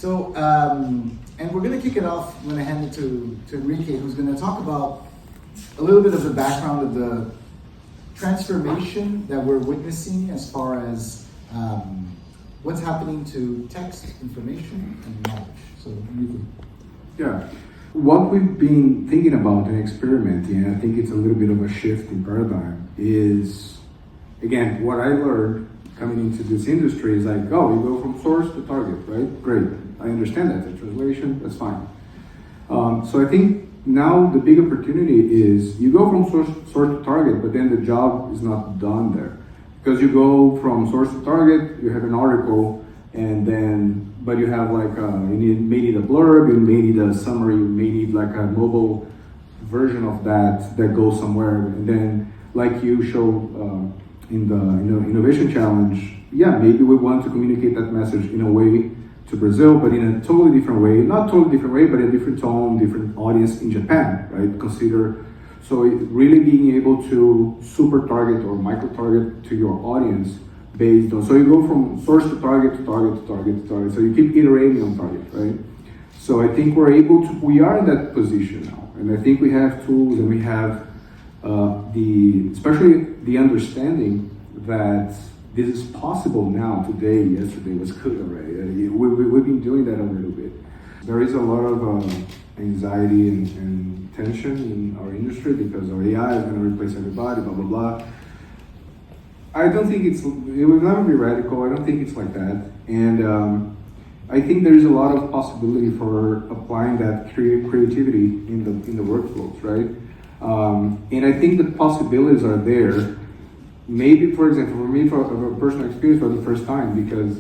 So, and we're going to kick it off. I'm going to hand it to Henrique, who's going to talk about a little bit of the background of the transformation that we're witnessing as far as what's happening to text, information, and knowledge. So, Henrique. Yeah. What we've been thinking about and experimenting, and I think it's a little bit of a shift in paradigm, is, again, what I learned coming into this industry is like, oh, you go from source to target, right? Great. I understand that. The translation, that's fine. So I think now the big opportunity is you go from source to target, but then the job is not done there. Because you go from source to target, you have an article, and then, but you have like, you may need a blurb, you may need a summary, you may need like a mobile version of that goes somewhere. And then, like you show in the Innovation Challenge, yeah, maybe we want to communicate that message in a way to Brazil, but in a totally different way, not totally different way, but a different tone, different audience in Japan, right? So really being able to super target or micro target to your audience based on, so you go from source to target to target to target to target, so you keep iterating on target, right? So I think we are in that position now, and I think we have tools and we have especially the understanding that this is possible now, today, yesterday was good already. We've been doing that a little bit. There is a lot of anxiety and tension in our industry because our AI is going to replace everybody, blah, blah, blah. I don't think it will never be radical. I don't think it's like that. And I think there is a lot of possibility for applying that creativity in the workflows, right? And I think the possibilities are there. Maybe, for example, for me, for a personal experience for the first time, because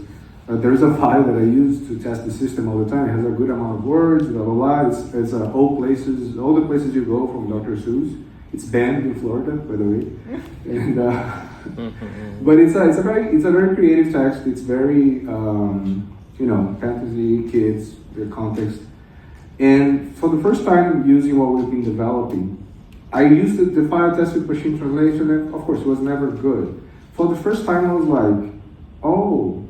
there's a file that I use to test the system all the time. It has a good amount of words, blah, blah, blah. It's all the places you go from Dr. Seuss. It's banned in Florida, by the way. And but it's a very creative text. It's very fantasy, kids, their context. And for the first time using what we've been developing, I used the file test with machine translation, and of course it was never good. For the first time I was like, oh,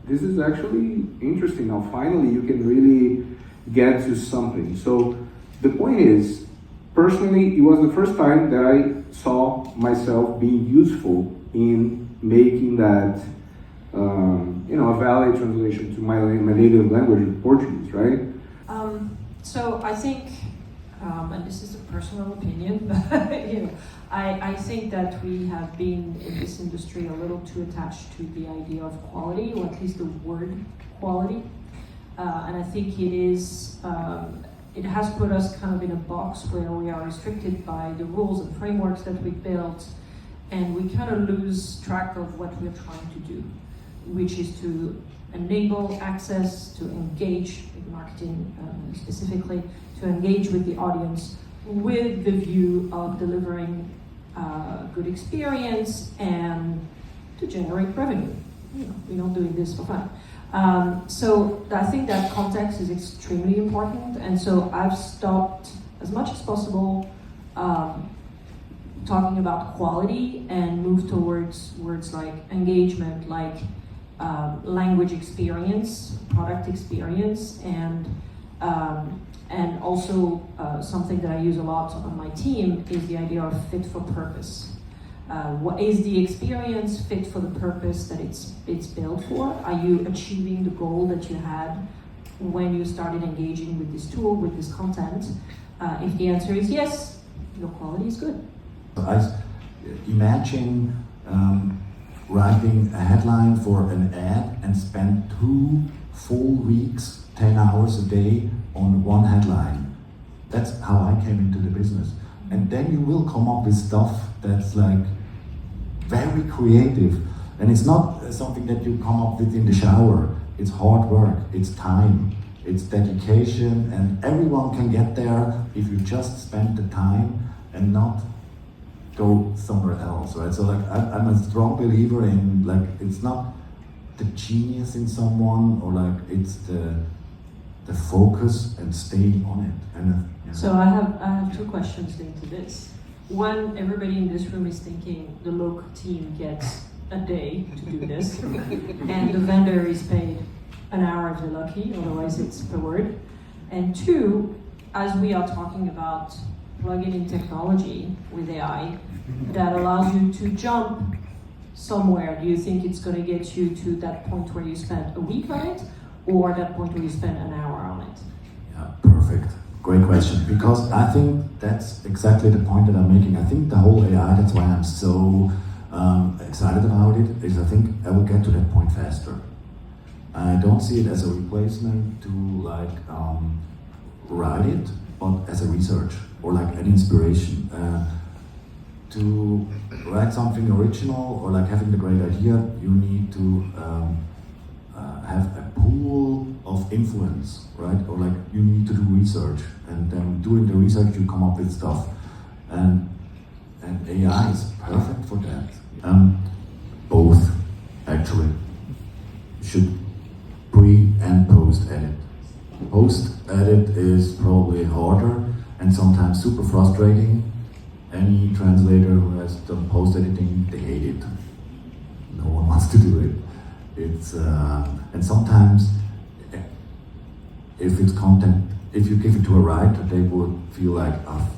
this is actually interesting. Now finally you can really get to something. So the point is, personally, it was the first time that I saw myself being useful in making that, a valid translation to my native language, Portuguese, right? So I think, and this is a personal opinion, but I think that we have been in this industry a little too attached to the idea of quality, or at least the word quality, and I think it is. It has put us kind of in a box where we are restricted by the rules and frameworks that we built, and we kind of lose track of what we're trying to do, which is to enable access, to engage with marketing specifically, to engage with the audience with the view of delivering good experience and to generate revenue. We're not doing this for fun. So I think that context is extremely important, and so I've stopped as much as possible talking about quality and moved towards words like engagement, like language experience, product experience, and also something that I use a lot on my team is the idea of fit for purpose. What is the experience fit for the purpose that it's built for? Are you achieving the goal that you had when you started engaging with this tool, with this content? If the answer is yes, your quality is good. I imagine writing a headline for an ad and spend 2 full weeks, 10 hours a day on one headline. That's how I came into the business. And then you will come up with stuff that's like very creative. And it's not something that you come up with in the shower. It's hard work, it's time, it's dedication, and everyone can get there if you just spend the time and not go somewhere else, right? So like I'm a strong believer in like it's not the genius in someone, or like it's the focus and staying on it. And So I have 2 questions linked to this. One, everybody in this room is thinking the local team gets a day to do this, and the vendor is paid an hour if you're lucky, otherwise it's per word. And two, as we are talking about plugging in technology with AI that allows you to jump somewhere, do you think it's going to get you to that point where you spend a week on it, or that point where you spend an hour on it? Yeah, perfect. Great question. Because I think that's exactly the point that I'm making. I think the whole AI, that's why I'm so excited about it, is I think I will get to that point faster. I don't see it as a replacement to like write it, but as a research or like an inspiration. To write something original or like having the great idea, you need to have a pool of influence, right? Or like you need to do research, and then doing the research you come up with stuff, and AI is perfect for that. Both actually should pre and post edit. Post edit is probably harder and sometimes super frustrating. Any translator who has done post editing, they hate it. No one wants to do it. It's and sometimes if it's content, if you give it to a writer, they would feel like, oh,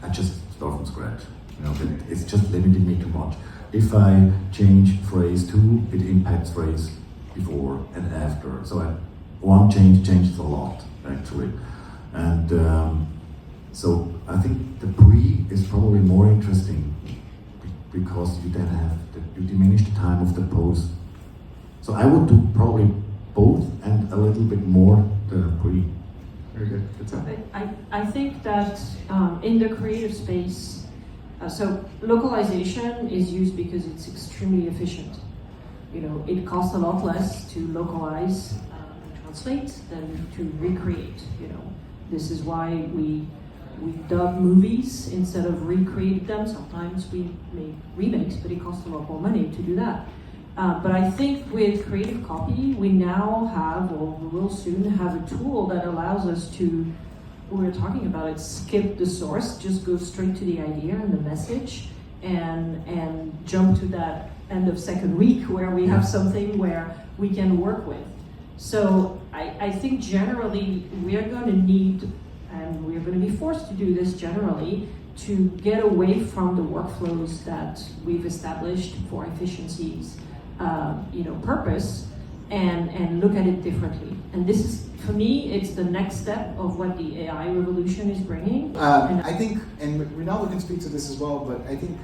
I just start from scratch. You know, it's just limiting me too much. If I change phrase 2, it impacts phrase before and after. So one change changes a lot actually, and so I think the pre is probably more interesting because you then you diminish the time of the post. So I would do probably both and a little bit more the pre. Very good. I think that in the creative space, so localization is used because it's extremely efficient. You know, it costs a lot less to localize and translate than to recreate. You know, this is why we dub movies instead of recreate them. Sometimes we make remakes, but it costs a lot more money to do that. But I think with creative copy, we now have, or we will soon have, a tool that allows us to, we were talking about it, skip the source, just go straight to the idea and the message, and jump to that end of second week where we have something where we can work with. So I think generally we are going to need, and we're going to be forced to do this generally, to get away from the workflows that we've established for efficiencies, purpose, and look at it differently. And this is, for me, it's the next step of what the AI revolution is bringing. I think, and Rinaldo can speak to this as well, but I think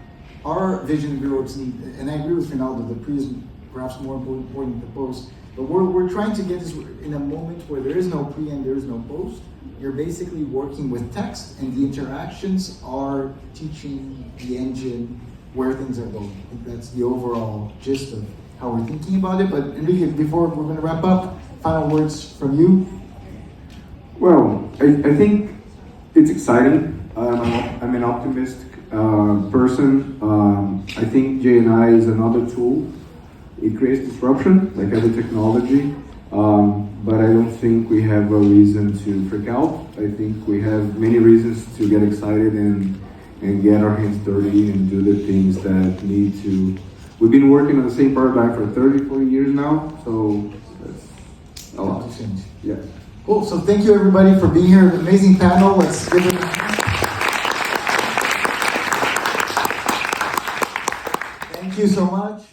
our vision builds, and I agree with Rinaldo, the pre is perhaps more important than the post, but we're trying to get this in a moment where there is no pre and there is no post. You're basically working with text, and the interactions are teaching the engine where things are going. I think that's the overall gist of how we're thinking about it. But Henrique, before we're going to wrap up, final words from you. Well, I think it's exciting. I'm an optimistic person. I think J&I is another tool. It creates disruption, like every technology. But I don't think we have a reason to freak out. I think we have many reasons to get excited and get our hands dirty and do the things that need to. We've been working on the same paradigm for 30, 40 years now, so that's a lot. Yeah. Cool. So thank you everybody for being here. Amazing panel. Let's give it. Thank you so much.